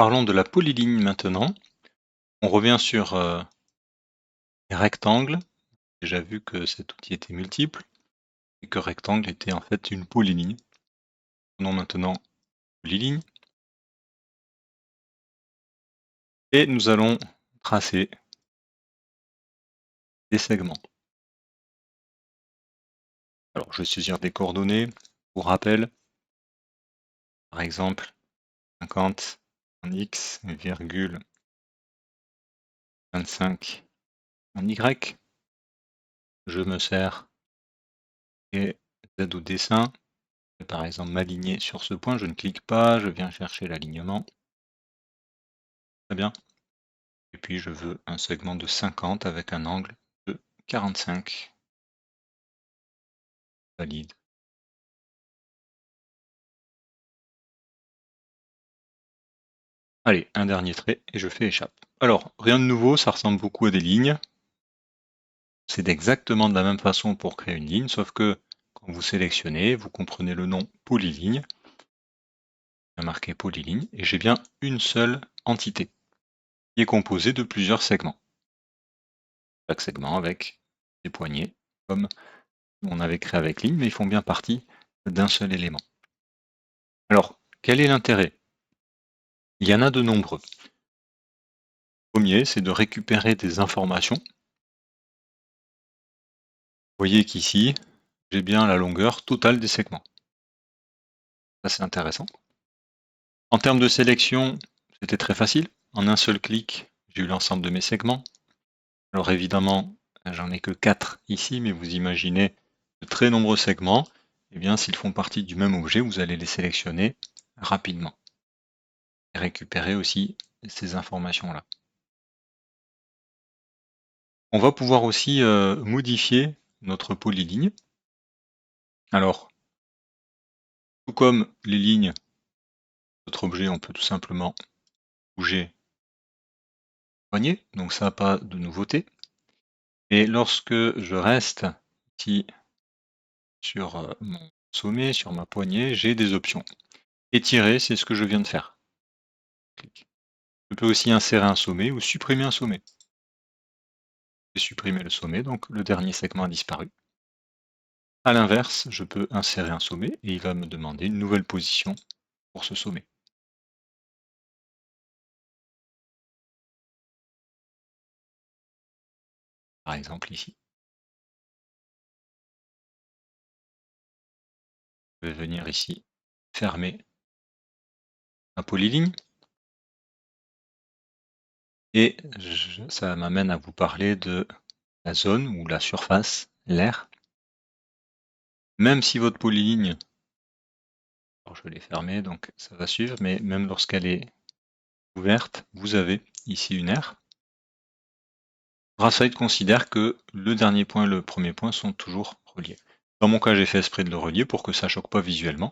Parlons de la polyligne maintenant. On revient sur les rectangles. J'ai déjà vu que cet outil était multiple et que rectangle était en fait une polyligne. Prenons maintenant polyligne et nous allons tracer des segments. Alors je vais saisir des coordonnées. Pour rappel, par exemple 50 en x, virgule 25 en y. Je me sers et Z au dessin. Je vais par exemple m'aligner sur ce point. Je ne clique pas, je viens chercher l'alignement. Très bien. Et puis je veux un segment de 50 avec un angle de 45. Valide. Allez, un dernier trait et je fais échappe. Alors, rien de nouveau, ça ressemble beaucoup à des lignes. C'est exactement de la même façon pour créer une ligne, sauf que quand vous sélectionnez, vous comprenez le nom polyligne. Je vais marquer polyligne et j'ai bien une seule entité qui est composée de plusieurs segments. Chaque segment avec des poignées, comme on avait créé avec ligne, mais ils font bien partie d'un seul élément. Alors, quel est l'intérêt? Il y en a de nombreux. Le premier, c'est de récupérer des informations. Vous voyez qu'ici, j'ai bien la longueur totale des segments. Ça, c'est intéressant. En termes de sélection, c'était très facile. En un seul clic, j'ai eu l'ensemble de mes segments. Alors évidemment, j'en ai que 4 ici, mais vous imaginez de très nombreux segments. Eh bien, s'ils font partie du même objet, vous allez les sélectionner rapidement. Et récupérer aussi ces informations-là. On va pouvoir aussi modifier notre polyligne. Alors, tout comme les lignes, notre objet, on peut tout simplement bouger le poignet, donc ça n'a pas de nouveauté. Et lorsque je reste ici sur mon sommet, sur ma poignée, j'ai des options. Étirer, c'est ce que je viens de faire. Je peux aussi insérer un sommet ou supprimer un sommet. J'ai supprimé le sommet, donc le dernier segment a disparu. A l'inverse, je peux insérer un sommet et il va me demander une nouvelle position pour ce sommet. Par exemple ici. Je vais venir ici, fermer ma polyligne. Et ça m'amène à vous parler de la zone ou la surface, l'air. Même si votre polyligne, alors je l'ai fermée, donc ça va suivre, mais même lorsqu'elle est ouverte, vous avez ici une aire. Brasside considère que le dernier point et le premier point sont toujours reliés. Dans mon cas, j'ai fait esprit de le relier pour que ça ne choque pas visuellement.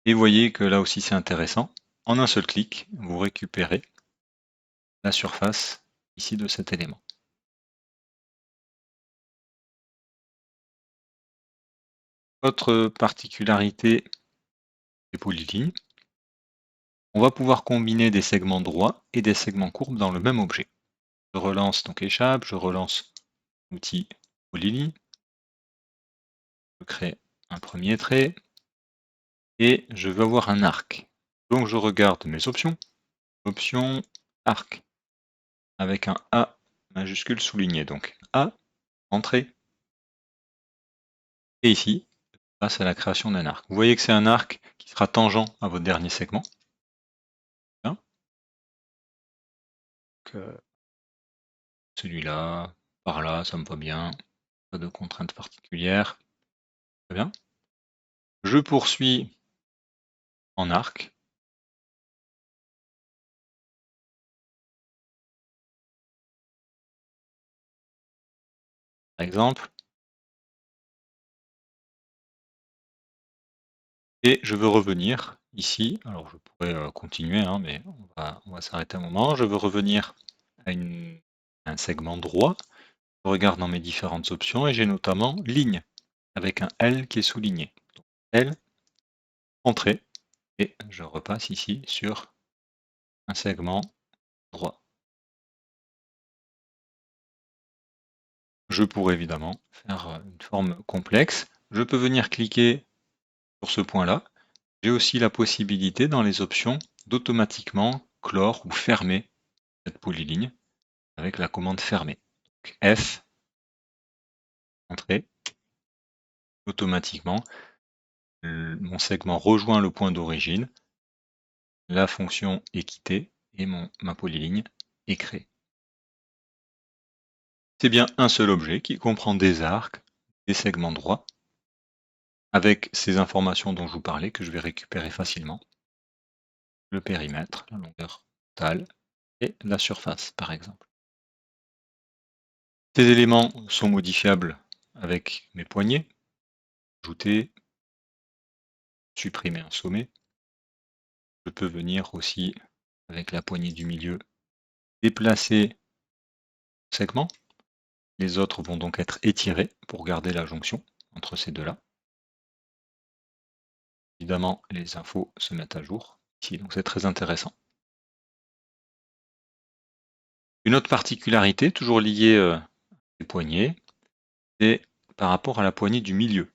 Et vous voyez que là aussi c'est intéressant. En un seul clic, vous récupérez la surface ici de cet élément. Autre particularité des polylignes, on va pouvoir combiner des segments droits et des segments courbes dans le même objet. Je relance donc échappe, je relance l'outil polyligne, je crée un premier trait et je veux avoir un arc. Donc je regarde mes options, option arc, avec un A majuscule souligné. Donc A, entrée, et ici, passe à la création d'un arc. Vous voyez que c'est un arc qui sera tangent à votre dernier segment. Hein. Celui-là, par là, ça me va bien. Pas de contraintes particulières. Très bien. Je poursuis en arc. Par exemple. Et je veux revenir ici. Alors je pourrais continuer, hein, mais on va s'arrêter un moment. Je veux revenir à un segment droit. Je regarde dans mes différentes options et j'ai notamment ligne avec un L qui est souligné. Donc, L, entrée, et je repasse ici sur un segment droit. Je pourrais évidemment faire une forme complexe. Je peux venir cliquer sur ce point-là. J'ai aussi la possibilité dans les options d'automatiquement clore ou fermer cette polyligne avec la commande fermer. Donc F, entrée, automatiquement, mon segment rejoint le point d'origine, la fonction est quittée et ma polyligne est créée. C'est bien un seul objet qui comprend des arcs, des segments droits, avec ces informations dont je vous parlais que je vais récupérer facilement. Le périmètre, la longueur totale et la surface par exemple. Ces éléments sont modifiables avec mes poignées. Ajouter, supprimer un sommet. Je peux venir aussi, avec la poignée du milieu, déplacer le segment. Les autres vont donc être étirés pour garder la jonction entre ces deux-là. Évidemment, les infos se mettent à jour ici, donc c'est très intéressant. Une autre particularité, toujours liée aux poignées, c'est par rapport à la poignée du milieu.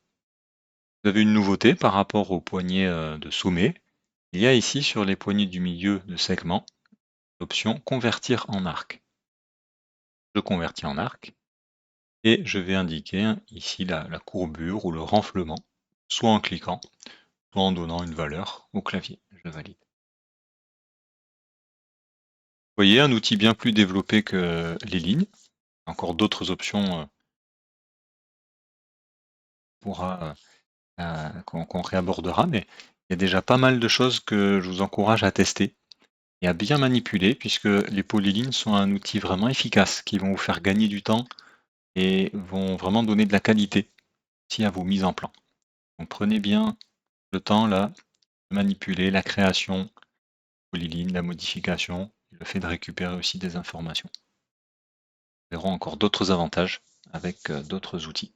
Vous avez une nouveauté par rapport aux poignées de sommet. Il y a ici sur les poignées du milieu de segment l'option convertir en arc. Je convertis en arc et je vais indiquer ici la courbure ou le renflement, soit en cliquant, soit en donnant une valeur au clavier. Je valide. Vous voyez, un outil bien plus développé que les lignes. Encore d'autres options qu'on réabordera, mais il y a déjà pas mal de choses que je vous encourage à tester et à bien manipuler, puisque les polylignes sont un outil vraiment efficace qui vont vous faire gagner du temps et vont vraiment donner de la qualité aussi à vos mises en plan. Donc prenez bien le temps là de manipuler la création, polyline, la modification, le fait de récupérer aussi des informations. Nous verrons encore d'autres avantages avec d'autres outils.